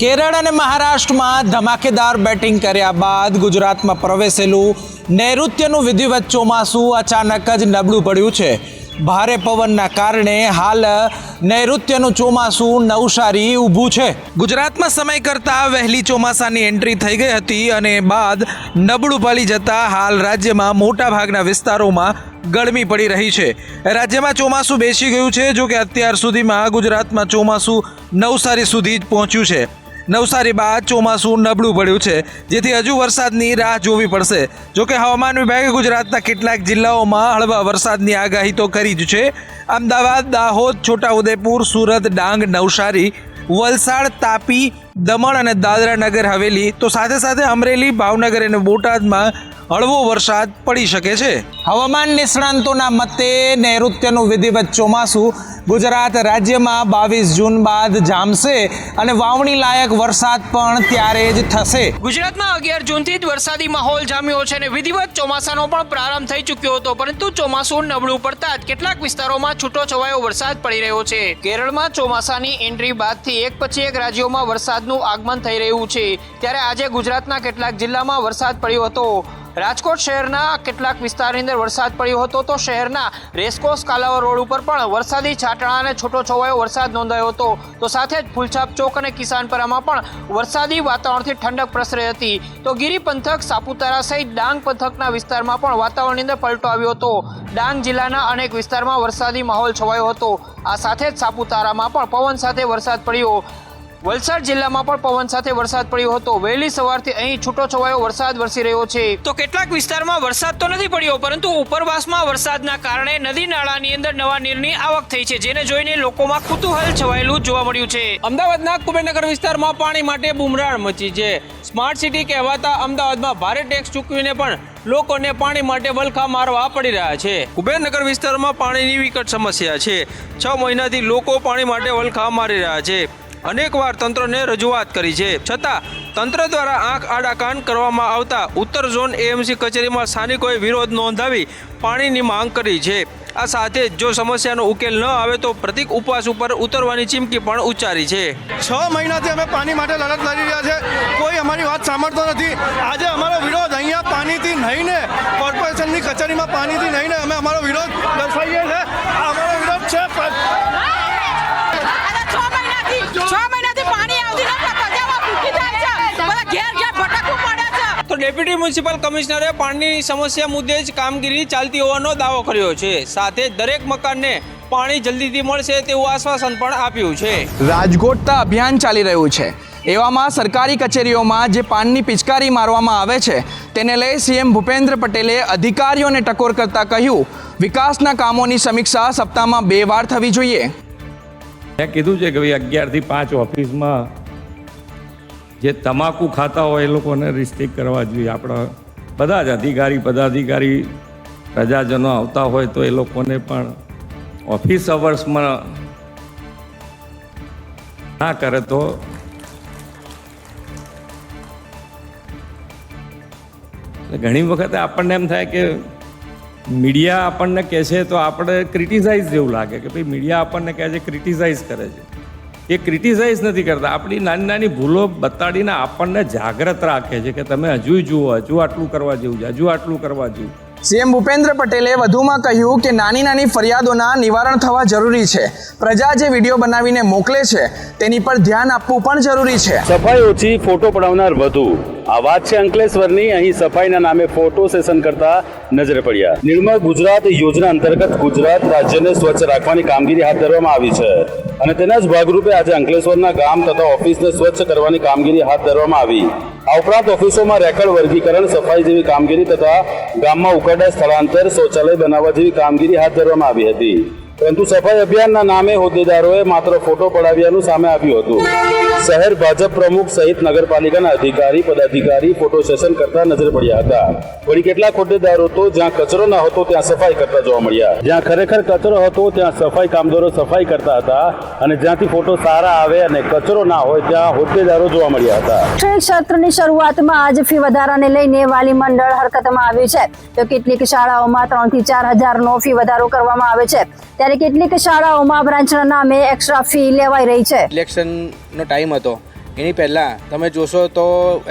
કેરળ અને મહારાષ્ટ્રમાં ધમાકેદાર બેટિંગ કર્યા બાદ ગુજરાતમાં પ્રવેશેલું નૈઋત્યનું વિધિવત ચોમાસું અચાનક જ નબળું પડ્યું છે। ભારે પવનના કારણે હાલ નૈઋત્યનું ચોમાસું નવસારી ઊભું છે। ગુજરાતમાં સમય કરતાં વહેલી ચોમાસાની એન્ટ્રી થઈ ગઈ હતી અને બાદ નબળું પડી જતા હાલ રાજ્યમાં મોટાભાગના વિસ્તારોમાં ગરમી પડી રહી છે। રાજ્યમાં ચોમાસું બેસી ગયું છે। જો કે અત્યાર સુધીમાં ગુજરાતમાં ચોમાસું નવસારી સુધી જ પહોંચ્યું છે। નવસારી બાદ ચોમાસું નબળું પડ્યું છે, જેથી હજુ વરસાદની રાહ જોવી પડશે। જો કે હવામાન વિભાગે ગુજરાતના કેટલાક જિલ્લાઓમાં હળવા વરસાદની આગાહી તો કરી જ છે। અમદાવાદ, દાહોદ, છોટાઉદેપુર, સુરત, ડાંગ, નવસારી, વલસાડ, તાપી, દમણ અને દાદરા નગર હવેલી તો સાથે સાથે અમરેલી, ભાવનગર અને બોટાદમાં હળવો વરસાદ પડી શકે છે। હવામાન નિષ્ણાંતોના મતે નૈઋત્યનું વિધિવત ચોમાસું ગુજરાત રાજ્યમાં 22 જૂન બાદ જામશે અને વાવણી લાયક વરસાદ પણ ત્યારે જ થશે। ગુજરાતમાં 11 જૂનથી જ વરસાદી માહોલ જામ્યો છે અને વિધિવત ચોમાસાનો પણ પ્રારંભ થઈ ચૂક્યો હતો, પરંતુ ચોમાસું નબળું પડતા જ કેટલાક વિસ્તારોમાં છૂટોછવાયો વરસાદ પડી રહ્યો છે। કેરળમાં ચોમાસાની એન્ટ્રી બાદથી એક પછી એક રાજ્યોમાં વરસાદનું આગમન થઈ રહ્યું છે, ત્યારે આજે ગુજરાતના કેટલાક જિલ્લામાં વરસાદ પડ્યો હતો। રાજકોટ શહેરના કેટલાક વિસ્તારની અંદર વરસાદ પડ્યો હતો, તો શહેરના રેસકોર્સ કાલાવડ રોડ ઉપર પણ વરસાદી છાંટણા અને છૂટોછવાયો વરસાદ નોંધાયો હતો। તો સાથે જ ફૂલછાપ ચોક અને કિસાનપરામાં પણ વરસાદી વાતાવરણથી ઠંડક પ્રસરી હતી। તો ગીરી પંથક, સાપુતારા સહિત ડાંગ પંથકના વિસ્તારમાં પણ વાતાવરણની અંદર પલટો આવ્યો હતો। ડાંગ જિલ્લાના અનેક વિસ્તારમાં વરસાદી માહોલ છવાયો હતો। આ સાથે જ સાપુતારામાં પણ પવન સાથે વરસાદ પડ્યો। વલસાડ જિલ્લામાં પણ પવન સાથે વરસાદ પડ્યો હતો। વહેલી સવારથી અહીં છૂટોછવાયો વરસાદ વરસી રહ્યો છે। તો કેટલાક વિસ્તારમાં વરસાદ તો નથી પડ્યો, પરંતુ ઉપરવાસમાં વરસાદના કારણે નદી નાળાની અંદર નવા નીરની આવક થઈ છે, જેને જોઈને લોકોમાં કુતૂહલ છવાયેલું જોવા મળ્યું છે। અમદાવાદના કુબેરનગર વિસ્તારમાં પાણી માટે બુમરાણ મચી છે। સ્માર્ટ સિટી કહેવાતા અમદાવાદમાં ભારે ટેક્સ ચૂકવીને પણ લોકોને પાણી માટે વલખા મારવા પડી રહ્યા છે। કુબેરનગર વિસ્તારમાં પાણીની વિકટ સમસ્યા છે। 6 મહિનાથી લોકો પાણી માટે વલખા મારી રહ્યા છે। અનેકવાર તંત્રને રજૂઆત કરી છે, છતાં તંત્ર દ્વારા આંખ આડા કાન કરવામાં આવતા ઉત્તર ઝોન એએમસી કચેરીમાં સ્થાનિકોએ વિરોધ નોંધાવી પાણીની માંગ કરી છે। આ સાથે જ જો સમસ્યાનો ઉકેલ ન આવે તો પ્રતિક ઉપવાસ ઉપર ઉતરવાની ચીમકી પણ ઉચ્ચારી છે। 6 મહિનાથી અમે પાણી માટે લડત લડી રહ્યા છે, કોઈ અમારી વાત સાંભળતો નથી। આજે અમારો વિરોધ અહીંયા પાણીથી નહીંને કોર્પોરેશનની કચેરીમાં પાણીથી નહીંને અમે અમારો વિરોધ દર્શાવીએ છીએ। આ અમારો વિરોધ છે। તો ડેપ્યુટી મ્યુનિસિપલ કમિશનરે પાણીની સમસ્યા મુદ્દે જ કામગીરી ચાલતી હોવાનો દાવો કર્યો છે। સાથે જ દરેક મકાનને પાણી જલ્દીથી મળશે તેવું આશ્વાસન પણ આપ્યું છે। રાજકોટતા અભિયાન ચાલી રહ્યું છે, એવામાં સરકારી કચેરીઓમાં જે પાનની પિચકારી મારવામાં આવે છે તેને લઈ સીએમ ભૂપેન્દ્ર પટેલે અધિકારીઓને ટકોર કરતા કહ્યું, વિકાસના કામોની સમીક્ષા સપ્તાહમાં 2 વાર થવી જોઈએ। મેં કીધું છે કે ભાઈ 11 થી 5 ઓફિસમાં જે તમાકુ ખાતા હોય એ લોકોને રિસ્ટ્રિક્ટ કરવા જોઈએ। આપણા બધા જ અધિકારી પદાધિકારી પ્રજાજનો આવતા હોય તો એ લોકોને પણ ઓફિસ અવર્સમાં ના કરે તો ઘણી વખતે આપણને એમ થાય કે મીડિયા આપણને કહે છે તો આપણે ક્રિટિસાઇઝ જેવું લાગે કે ભાઈ મીડિયા આપણને કહે છે, ક્રિટિસાઇઝ કરે છે। એ ક્રિટિસાઇઝ નથી કરતા, આપણી નાની નાની ભૂલો બતાડીને આપણને જાગૃત રાખે છે કે તમે હજુ જુઓ, હજુ આટલું કરવા જેવું છે, હજુ આટલું કરવા જેવું। સીએમ ભૂપેન્દ્ર પટેલે વધુમાં કહ્યું કે નાની નાની ફરિયાદોના નિવારણ થવા જરૂરી છે। પ્રજા જે વિડીયો બનાવીને મોકલે છે તેની પર ધ્યાન આપવું પણ જરૂરી છે। સફાઈ ઓછી, ફોટો પડાવનાર વધુ। આ વાત છે અંકલેશ્વરની। અહીં સફાઈના નામે ફોટો સેશન કરતા નજરે પડ્યા। નિર્મળ ગુજરાત યોજના અંતર્ગત ગુજરાત રાજ્યને સ્વચ્છ રાખવાની કામગીરી હાથ ધરવામાં આવી છે અને તેના જ ભાગરૂપે આજે અંકલેશ્વરના ગામ તથા ઓફિસને સ્વચ્છ કરવાની કામગીરી હાથ ધરવામાં આવી। આ ઉપરાંત ઓફિસોમાં રેકર્ડ વર્ગીકરણ, સફાઈ જેવી કામગીરી તથા ગામમાં ઉકરડા સ્થળાંતર, શૌચાલય બનાવવા જેવી કામગીરી હાથ ધરવામાં આવી હતી, પરંતુ સફાઈ અભિયાનના નામે હોદ્દેદારોએ માત્ર ફોટો પડાવ્યાનું સામે આવ્યું હતું। શહેર ભાજપ પ્રમુખ સહિત નગરપાલિકાના અધિકારી પદાધિકારી ફોટો સેશન કરતા નજરે પડ્યા હતા। વળી કેટલાક હોદ્દેદારો તો જ્યાં કચરો ન હતો ત્યાં સફાઈ કરતા જોવા મળ્યા। જ્યાં ખરેખર કચરો હતો ત્યાં સફાઈ કામદારો સફાઈ કરતા હતા અને જ્યાંથી ફોટો સારા આવે અને કચરો ના હોય ત્યાં હોદ્દેદારો જોવા મળ્યા હતા। શૈક્ષણિક સત્રની શરૂઆતમાં આજ ફી વધારાને લઈને વાલી મંડળ હરકતમાં આવ્યું છે, તો કેટલીક શાળાઓમાં 3 થી 4 હજારનો ફી વધારો કરવામાં આવે છે, ત્યારે કેટલીક શાળાઓમાં બ્રાન્ચના નામે એક્સ્ટ્રા ફી લેવાઈ રહી છે। ઇલેક્શનનો ટાઈમ હતો એની પહેલાં તમે જોશો તો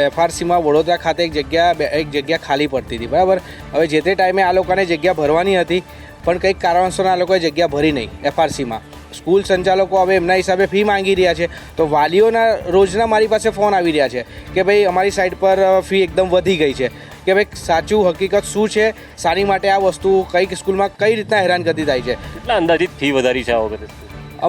FRCમાં વડોદરા ખાતે એક જગ્યા ખાલી પડતી હતી, બરાબર. હવે જે તે ટાઈમે આ લોકોને જગ્યા ભરવાની હતી, પણ કંઈક કારણોસર આ લોકોએ જગ્યા ભરી નહીં FRCમાં. સ્કૂલ સંચાલકો હવે એમના હિસાબે ફી માંગી રહ્યા છે, તો વાલીઓના રોજના મારી પાસે ફોન આવી રહ્યા છે કે ભાઈ અમારી સાઈડ પર ફી એકદમ વધી ગઈ છે, કે ભાઈ સાચું હકીકત શું છે, શાની માટે આ વસ્તુ કઈ સ્કૂલમાં કઈ રીતના હેરાનગતિ થાય છે. કેટલા અંદાજિત ફી વધારી છે આ વખતે?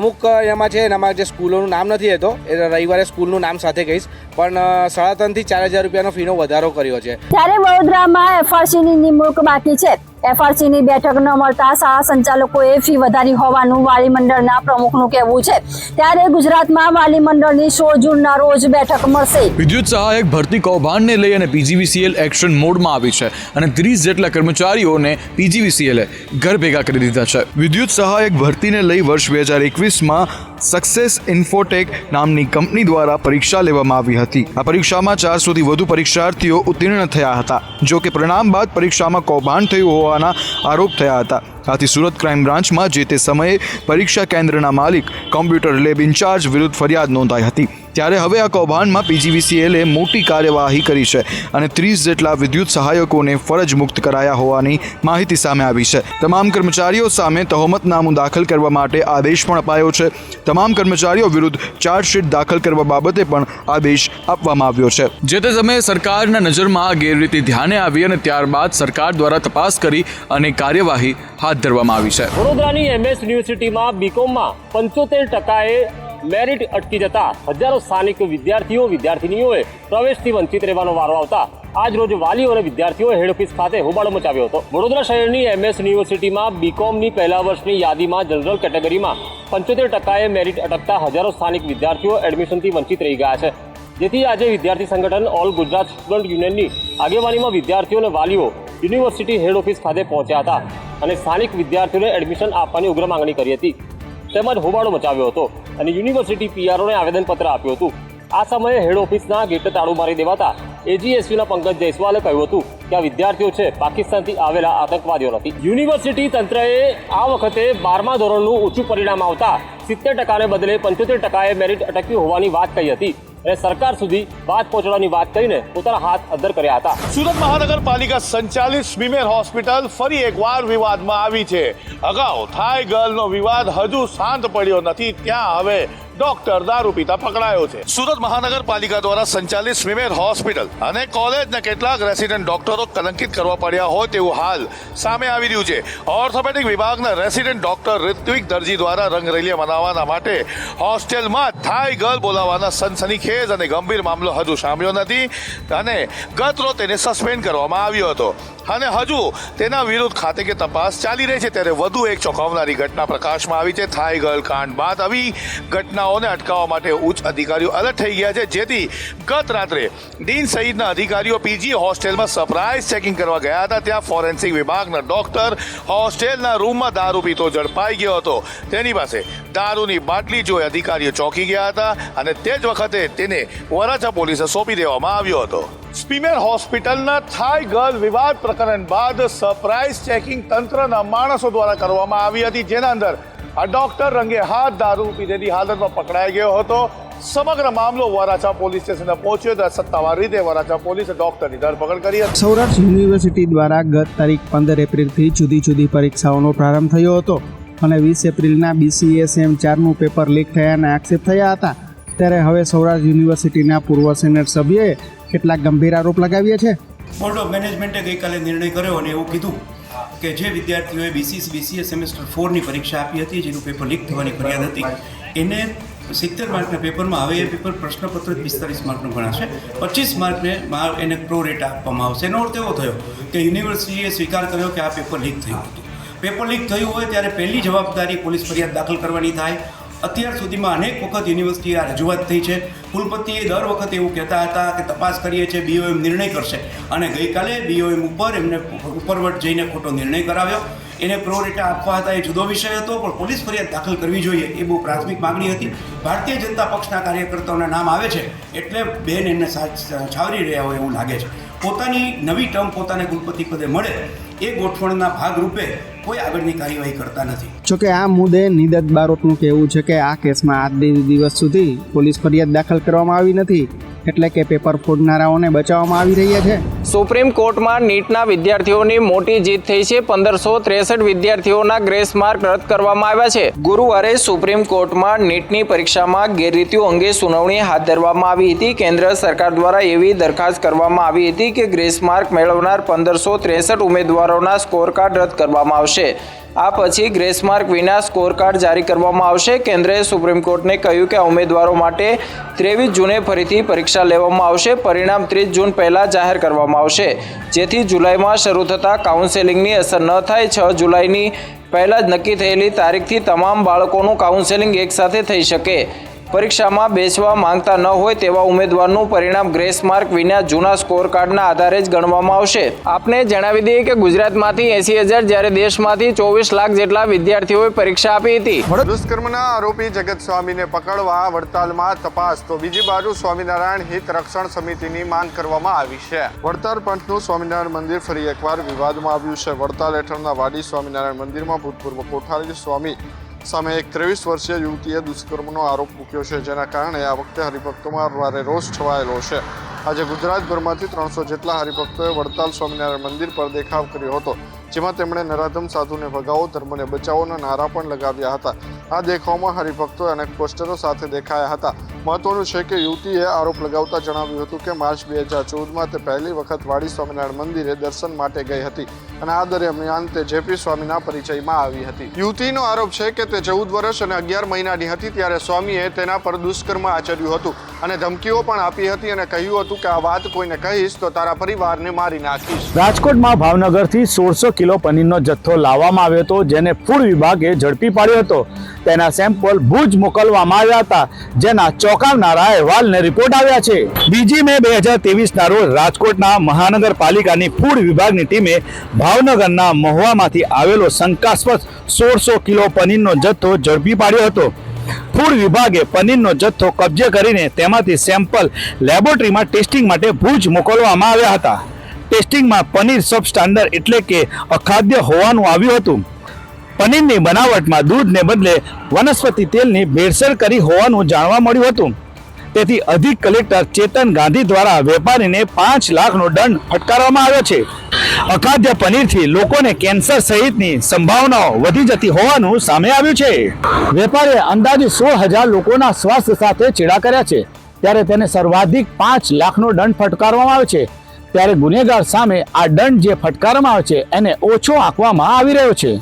અમુક એમાં છે, એમાં જે સ્કૂલોનું નામ નથી લેતો, એ રવિવારે સ્કૂલનું નામ સાથે કહીશ, પણ 3,500 થી 4,000 રૂપિયાનો ફીનો વધારો કર્યો છે. ત્યારે વડોદરામાં FRCની નિમણૂક બાકી છે. FRCની બેઠક ન મળતા શાળા સંચાલકોએ ફી વધારી હોવાનું વાલી મંડળના પ્રમુખનું કહેવું છે. ત્યારે ગુજરાતમાં વાલી મંડળની 16 જૂનના રોજ બેઠક મળશે. વિદ્યુત સહાયક ભરતી કૌભાંડને લઈ અને PGVCL એક્શન મોડમાં આવી છે અને 30 જેટલા કર્મચારીઓને PGVCLએ ઘર ભેગા કરી દીધા છે. વિદ્યુત સહાયક ભરતીને લઈ વર્ષ 2021માં સક્સેસ ઇન્ફોટેક નામની કંપની દ્વારા પરીક્ષા લેવામાં આવી હતી. આ પરીક્ષામાં 400થી વધુ પરીક્ષાર્થીઓ ઉત્તીર્ણ થયા હતા. જો કે પરિણામ બાદ પરીક્ષામાં કૌભાંડ થયું હોવાના આરોપ થયા હતા. આથી સુરત ક્રાઇમ બ્રાન્ચમાં જે તે સમયે પરીક્ષા કેન્દ્રના માલિક કોમ્પ્યુટર લેબ ઇન્ચાર્જ વિરુદ્ધ ફરિયાદ નોંધાઈ હતી. ત્યારે હવે આ કૌભાંડમાં PGVCLએ મોટી કાર્યવાહી કરી છે અને 30 જેટલા વિદ્યુત સહાયકોને ફરજ મુક્ત કરાયા હોવાની માહિતી સામે આવી છે. તમામ કર્મચારીઓ સામે તહોમતનામું દાખલ કરવા માટે આદેશ પણ અપાયો છે. તમામ કર્મચારીઓ વિરુદ્ધ ચાર્જશીટ દાખલ કરવા બાબતે પણ આદેશ આપવામાં આવ્યો છે. જે તે સમયે સરકારના નજરમાં આ ગેરરીતિ ધ્યાને આવી અને ત્યારબાદ સરકાર દ્વારા તપાસ કરી અને કાર્યવાહી હાથ ધરવામાં આવી છે. વડોદરાની MS યુનિવર્સિટીમાં BComમાં 75% મેરિટ અટકી જતા હજારો સ્થાનિક વિદ્યાર્થીનીઓએ પ્રવેશથી વંચિત રહેવાનો વારો આવતા આજ રોજ વાલીઓ અને વિદ્યાર્થીઓએ હેડ ઓફિસ ખાતે હોબાળો મચાવ્યો હતો. વડોદરા શહેરની MS યુનિવર્સિટીમાં BComની પહેલા વર્ષની યાદીમાં જનરલ કેટેગરીમાં 75% મેરિટ અટકતા હજારો સ્થાનિક વિદ્યાર્થીઓ એડમિશનથી વંચિત રહી ગયા છે. જેથી આજે વિદ્યાર્થી સંગઠન ઓલ ગુજરાત સ્ટુડન્ટ યુનિયનની આગેવાનીમાં વિદ્યાર્થીઓ અને વાલીઓ યુનિવર્સિટી હેડ ઓફિસ ખાતે પહોંચ્યા હતા અને સ્થાનિક વિદ્યાર્થીઓને એડમિશન આપવાની ઉગ્ર માંગણી કરી હતી. તેમજ હોબાળો મચાવ્યો હતો અને યુનિવર્સિટી PROને આવેદનપત્ર આપ્યું હતું. આ સમયે હેડ ઓફિસના ગેટ તાળું મારી દેવાતા AGSUના પંકજ જયસ્વાલે કહ્યું હતું કે આ વિદ્યાર્થીઓ છે પાકિસ્તાનથી આવેલા આતંકવાદીઓ નથી. યુનિવર્સિટી તંત્રએ આ વખતે 12મા ધોરણનું ઊંચું પરિણામ આવતા 70%ને બદલે 75%એ મેરિટ અટક્યું હોવાની વાત કહી હતી અને સરકાર સુધી વાત પહોંચાડવાની વાત કરીને પોતાના હાથ અદ્ધર કર્યા હતા. સુરત મહાનગરપાલિકા સંચાલિત સ્મીમેર હોસ્પિટલ ફરી એકવાર વિવાદમાં આવી છે. અગાઉ થાઈ ગર્લનો વિવાદ હજુ શાંત પડ્યો નથી, ત્યાં હવે ડોક્ટર દારૂ પીતા પકડાયો છે. સુરત મહાનગરપાલિકા દ્વારા સંચાલિત સ્મીમેર હોસ્પિટલ અને કોલેજના કેટલાક રેસિડેન્ટ ડોક્ટરો કલંકિત કરવા પડ્યા હોય તેવું હાલ સામે આવી રહ્યું છે. ઓર્થોપેડિક વિભાગના રેસિડેન્ટ ડોક્ટર ઋત્વિક દરજી દ્વારા રંગરેલી મનાવવાના માટે હોસ્ટેલમાં થાઈ ગર્લ બોલાવવાના સનસનીખેજ અને ગંભીર મામલો હજુ સાંભળ્યો નથી અને ગત રોજ તેને સસ્પેન્ડ કરવામાં આવ્યો હતો અને હજુ તેના વિરુદ્ધ ખાતે તપાસ ચાલી રહી છે. ત્યારે વધુ એક ચોંકાવનારી ઘટના પ્રકાશમાં આવી છે. થાઈ ગર્લ કાંડ બાદ આવી ઘટનાઓને અટકાવવા માટે ઉચ્ચ અધિકારીઓ અલર્ટ થઈ ગયા છે. જેથી ગત રાત્રે ડીન સહિતના અધિકારીઓ PG હોસ્ટેલમાં સરપ્રાઇઝ ચેકિંગ કરવા ગયા હતા. ત્યાં ફોરેન્સિક વિભાગના ડોક્ટર હોસ્ટેલના રૂમમાં દારૂ પીતો ઝડપાઈ ગયો હતો. તેની પાસે દારૂની બાટલી જોઈ અધિકારીઓ ચોંકી ગયા હતા અને તે જ વખતે તેને વરાછા પોલીસે સોંપી દેવામાં આવ્યો હતો. સ્મીમેર હોસ્પિટલના થાઈ ગર્લ વિવાદ પ્રકરણ બાદ સરપ્રાઇઝ ચેકિંગ તંત્રના માણસો દ્વારા કરવામાં આવી હતી, જેના અંદર આ ડોક્ટર રંગે હાથ દારૂ પીધેલી હાલતમાં પકડાઈ ગયો હતો. સમગ્ર મામલો વરાછા પોલીસ સ્ટેશને પહોંચ્યો તો સત્તાવાર રીતે વરાછા પોલીસે ડોક્ટરની ધરપકડ કરી હતી. સૌરાષ્ટ્ર યુનિવર્સિટી દ્વારા ગત તારીખ 15 એપ્રિલથી જુદી જુદી પરીક્ષાઓનો પ્રારંભ થયો હતો અને 20 એપ્રિલના BCA સેમ 4નું પેપર લીક થયાના આક્ષેપ થયા હતા. ત્યારે હવે સૌરાષ્ટ્ર યુનિવર્સિટીના પૂર્વ સેનેટ સભ્યોએ કેટલાક ગંભીર આરોપ લગાવ્યા છે. બોર્ડ ઓફ મેનેજમેન્ટે ગઈકાલે નિર્ણય કર્યો અને એવું કીધું કે જે વિદ્યાર્થીઓએ BCA સેમેસ્ટર 4ની પરીક્ષા આપી હતી, જેનું પેપર લીક થવાની ફરિયાદ હતી, એને 70 માર્કના પેપરમાં હવે એ પેપર પ્રશ્નપત્ર 45 માર્કનું ગણાશે. 25 માર્કને એને પ્રો રેટ આપવામાં આવશે. એનો અર્થ એવો થયો કે યુનિવર્સિટીએ સ્વીકાર કર્યો કે આ પેપર લીક થયું હતું. પેપર લીક થયું હોય ત્યારે પહેલી જવાબદારી પોલીસ ફરિયાદ દાખલ કરવાની થાય. અત્યાર સુધીમાં અનેક વખત યુનિવર્સિટીએ આ રજૂઆત થઈ છે. કુલપતિએ દર વખતે એવું કહેતા હતા કે તપાસ કરીએ છીએ, BOM નિર્ણય કરશે, અને ગઈકાલે BOM ઉપર એમને ઉપરવટ જઈને ખોટો નિર્ણય કરાવ્યો. એને પ્રો રેટા આપવા હતા એ જુદો વિષય હતો, પણ પોલીસ ફરિયાદ દાખલ કરવી જોઈએ એ બહુ પ્રાથમિક માગણી હતી. ભારતીય જનતા પક્ષના કાર્યકર્તાઓના નામ આવે છે એટલે બેન એને છાવરી રહ્યા હોય એવું લાગે છે. પોતાની નવી ટર્મ પોતાને કુલપતિ પદે મળે એ ગોઠવણના ભાગરૂપે કોઈ આગળની કાર્યવાહી કરતા નથી. જોકે આ મુદ્દે નિદત બારોટનું કહેવું છે કે આ કેસમાં આજ દિવસ સુધી પોલીસ ફરિયાદ દાખલ કરવામાં આવી નથી, એટલે કે પેપર ફોડનારાઓને બચાવવામાં આવી રહ્યા છે. સુપ્રીમ કોર્ટમાં નીટના વિદ્યાર્થીઓની મોટી જીત થઈ છે. 1563 વિદ્યાર્થીઓના ગ્રેસ માર્ક રદ કરવામાં આવ્યા છે. ગુરુવારે સુપ્રીમ કોર્ટમાં નીટની પરીક્ષામાં ગેરરીતિઓ અંગે સુનાવણી હાથ ધરવામાં આવી હતી. કેન્દ્ર સરકાર દ્વારા એવી દરખાસ્ત કરવામાં આવી હતી કે ગ્રેસ માર્ક મેળવનાર 1563 ઉમેદવારોના સ્કોર કાર્ડ રદ કરવામાં આવશે. આ પછી ગ્રેસ માર્ક વિના સ્કોર કાર્ડ જારી કરવામાં આવશે. કેન્દ્રએ સુપ્રીમ કોર્ટને કહ્યું કે આ ઉમેદવારો માટે 23 જૂને ફરીથી પરીક્ષા લેવામાં આવશે. પરિણામ 30 જૂન પહેલાં જાહેર કરવામાં આવશે, જેથી જુલાઈમાં શરૂ થતા કાઉન્સેલિંગની અસર ન થાય. 6 જુલાઈની પહેલાં જ નક્કી થયેલી તારીખથી તમામ બાળકોનું કાઉન્સેલિંગ એકસાથે થઈ શકે. પરીક્ષામાં બેસવા માંગતા ન હોય તેવા ઉમેદવારનું પરિણામ ગ્રેસ માર્ક વિના જૂના સ્કોર કાર્ડના આધારે જ ગણવામાં આવશે. આપને જણાવી દઈએ કે ગુજરાતમાંથી 80,000 જ્યારે દેશમાંથી 24 લાખ જેટલા વિદ્યાર્થીઓએ પરીક્ષા આપી હતી. દુષ્કર્મના આરોપી જગત સ્વામીને પકડવા વડતાલમાં તપાસ, તો બીજી બાજુ સ્વામિનારાયણ હિત રક્ષણ સમિતિની માંગ કરવામાં આવી છે. વડતાલ પંથનું સ્વામિનારાયણ મંદિર ફરી એકવાર વિવાદમાં આવ્યું છે. વડતાલ હેઠળના વાડી સ્વામિનારાયણ મંદિરમાં ભૂતપૂર્વ કોઠારી સ્વામી સામે એક 23 વર્ષીય યુવતીએ દુષ્કર્મનો આરોપ મૂક્યો છે, જેના કારણે આ વખતે હરિભક્તોમાં ભારે રોષ છવાયેલો છે. આજે ગુજરાતભરમાંથી 300 જેટલા હરિભક્તોએ વડતાલ સ્વામિનારાયણ મંદિર પર દેખાવ કર્યો હતો, જેમાં તેમણે નરાધમ સાધુને ભગાવો, ધર્મને બચાવોના નારા પણ લગાવ્યા હતા. આ દેખાવમાં હરિભક્તોએ અનેક પોસ્ટરો સાથે દેખાયા હતા. મહત્વનું છે કે યુવતીએ આરોપ લગાવતા જણાવ્યું હતું કે માર્ચ 2014માં તે પહેલી વખત વાડી સ્વામિનારાયણ મંદિરે દર્શન માટે ગઈ હતી અને આ દરમિયાન તે જેપી સ્વામીના પરિચયમાં આવી હતી. યુવતીનો આરોપ છે કે તે 14 વર્ષ અને 11 મહિનાની હતી ત્યારે સ્વામીએ તેના પર દુષ્કર્મ આચર્યું હતું અને ધમકીઓ પણ આપી હતી અને કહ્યું હતું કે આ વાત કોઈને કહીશ તો તારા પરિવારને મારી નાખીશ. રાજકોટમાં ભાવનગરથી 1600 કિલો પનીરનો જથ્થો લાવવામાં આવ્યો હતો, જેને ફૂડ વિભાગે ઝડપી પાડ્યો હતો. તેના સેમ્પલ ભુજ મોકલવામાં આવ્યા હતા, જેના ચોંકાવનારા અહેવાલને રિપોર્ટ આવ્યા છે. 2 મે 2023ના રોજ રાજકોટના મહાનગરપાલિકાની ફૂડ વિભાગની ટીમે ભાવનગરના મહુવામાંથી આવેલો શંકાસ્પદ 1600 કિલો પનીરનો જથ્થો ઝડપી પાડ્યો હતો. ફૂડ વિભાગે પનીરનો જથ્થો કબજે કરીને તેમાંથી સેમ્પલ લેબોરેટરીમાં ટેસ્ટિંગ માટે ભુજ મોકલવામાં આવ્યા હતા. ટેસ્ટિંગમાં પનીર સબસ્ટાન્ડર્ડ એટલે કે અખાદ્ય હોવાનું આવ્યું હતું. પનીરની બનાવટમાં દૂધને બદલે વનસ્પતિ તેલની ભેળસેળ કરી હોવાનું જાણવા મળ્યું હતું. તેથી અધિક કલેક્ટર ચેતન ગાંધી દ્વારા વેપારીને 5 લાખનો દંડ ફટકારવામાં આવ્યો છે. અખાદ્ય પનીરથી લોકોને કેન્સર સહિતની સંભાવનાઓ વધી જતી હોવાનું સામે આવ્યું છે. વેપારીએ અંદાજે 16,000 લોકોના સ્વાસ્થ્ય સાથે ચેડા કર્યા છે, ત્યારે તેને સર્વાધિક 5 લાખનો દંડ ફટકારવામાં આવ્યો છે. ત્યારે ગુનેગાર સામે આ દંડ જે ફટકારવામાં આવે છે એને ઓછો આંકવામાં આવી રહ્યો છે.